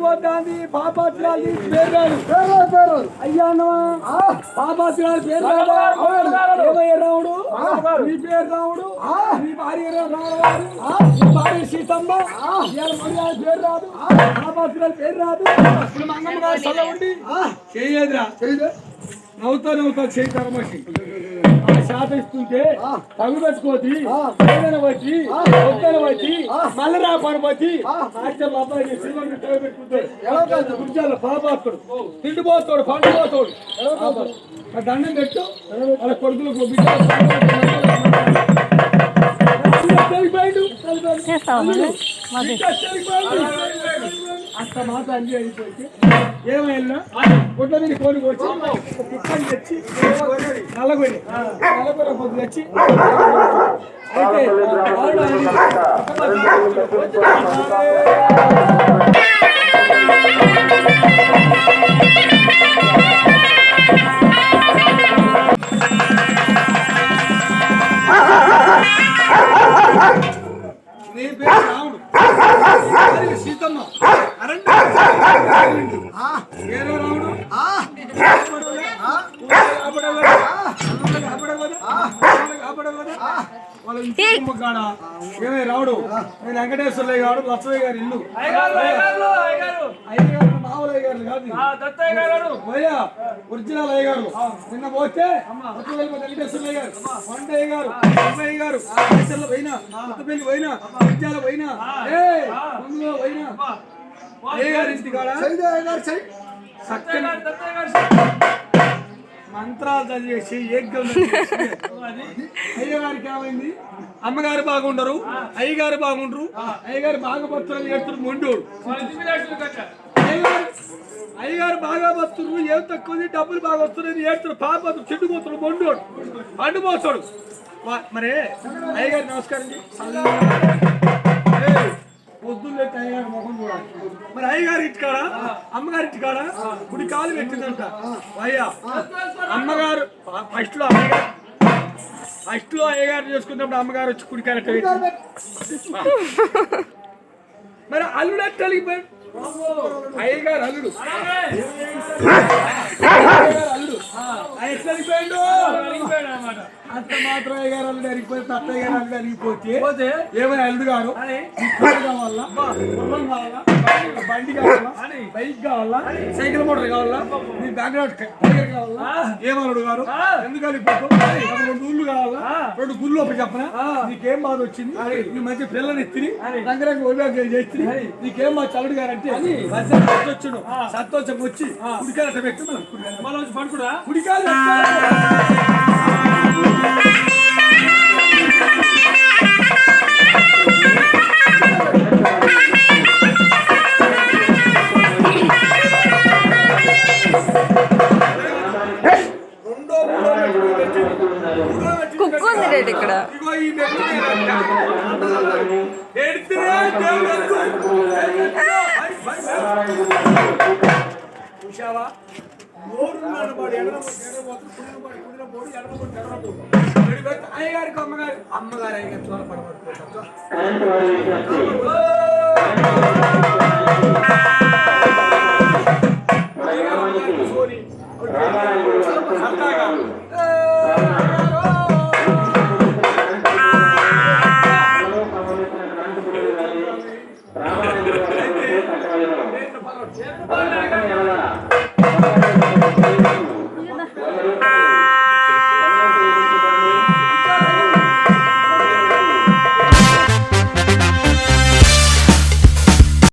పోతాంది పాపాత్రాలు అయ్యా పాపాత్రాలు పేరు ఏమయ్య రావుడు నీ పేరు రావుడు నీ భార్య రావడం నీ భార్య సీతమ్మ పేరు రాదు పాపాత్రాలు పేరు రాదు ఇప్పుడు మంగమ్మ గారు సల్ల ఉండి చేయదురా నవ్వుతా చేయి కర్మకి శాత ఇస్తుంటే తగు పెట్టుకోతి ఏదైనా వచ్చి ఒక్కన వచ్చి మళ్ళీ రా పని వచ్చి అబ్బాయి పెట్టుకుంటాడు కుర్చాలు పాపాత్తుడు తిండిపోతాడు పండుపోతాడు దండం పెట్టు వాళ్ళ కొడుకులకు అంత మాట అంజీ అయిపోతే ఏమైనా గుడ్ల మీద కోడి వచ్చి కుక్కని తెచ్చి నల్లగొని పొద్దు తెచ్చి అయితే నీ పేరు రాముడు సీతమ్మ ఏదో రాముడు ఏమే రావుడు నేను వెంకటేశ్వరయ్య గారు లక్ష్మయ్య గారి ఇల్లు మామూలయ్య గారు కాదు పోయా ఒరిజినల్ అయ్య గారు నిన్న పోతే వెంకటేశ్వరయ్య గారు కొండయ్య గారు అమ్మయ్య గారు పోయినా కొత్తపల్లి పోయినా విద్యాల పోయినా ముందులో పోయినా ఏ గారి ఇంటి కాడ మంత్రాలు చదివేసి అయ్యగారికి ఏమైంది అమ్మగారు బాగుండరు అయ్యగారు బాగుండరు అయ్యగారు బాగా భక్తులు ఏడుతున్నారు మొండోడు అయ్యగారు బాగా వస్తున్నారు ఏం తక్కువ డబ్బులు బాగా వస్తున్నాయి ఏడుతున్నారు పాప చెడ్డుపోతున్నాడు మొండోడు పండుపోతాడు మరి అయ్యగారు నమస్కారం పొద్దున్నే అయ్యగారు మొహం చూడాలి మరి అయ్యగారి ఇంటికాడ అమ్మగారి ఇంటికాడ గుడి కాలు పెట్టిందంట అయ్యా అమ్మగారు ఫస్ట్ లో అయ్యగారు చేసుకున్నప్పుడు అమ్మగారు వచ్చి కుడికాయ మరి అల్లుడు ఎట్లా వెళ్ళిపోయాడు అయ్యగారు అల్లుడు అల్లుడు ఎట్లా వెళ్ళిపోయాడు అంత మాత్రం అయ్యగారు అల్లుడు అరిగిపోతే అత్తయ్య గారు అల్లుడు అరిగిపోతే ఏమైనా అల్లుడు గారు కావాలా కావాలా బండి కావాలా బైక్ కావాలా సైకిల్ మోటార్ కావాలా నీ బ్యాక్గ్రౌండ్ టైగర్ కావాలా ఏమల్లుడు గారు ఎందుకు అలిగిపోతావు 2 ఊళ్ళు కావాలా 2 గుళ్ళు ఒకటి చెప్పనా నీకేం బాధ వచ్చింది నీ మంచి పిల్లని ఎత్తిని రంగరంగ ఉపయోగం చేసి నీకేం మా చల్లుడు గారు అంటే వచ్చాడు సంతోషం వచ్చి కుడికాయ పెట్టి మనం పడుకుడా కుడికాయ కుక్కు ఉంది రేట్ ఇక్కడ అయ్యగారికి అమ్మగారు అయ్యగారు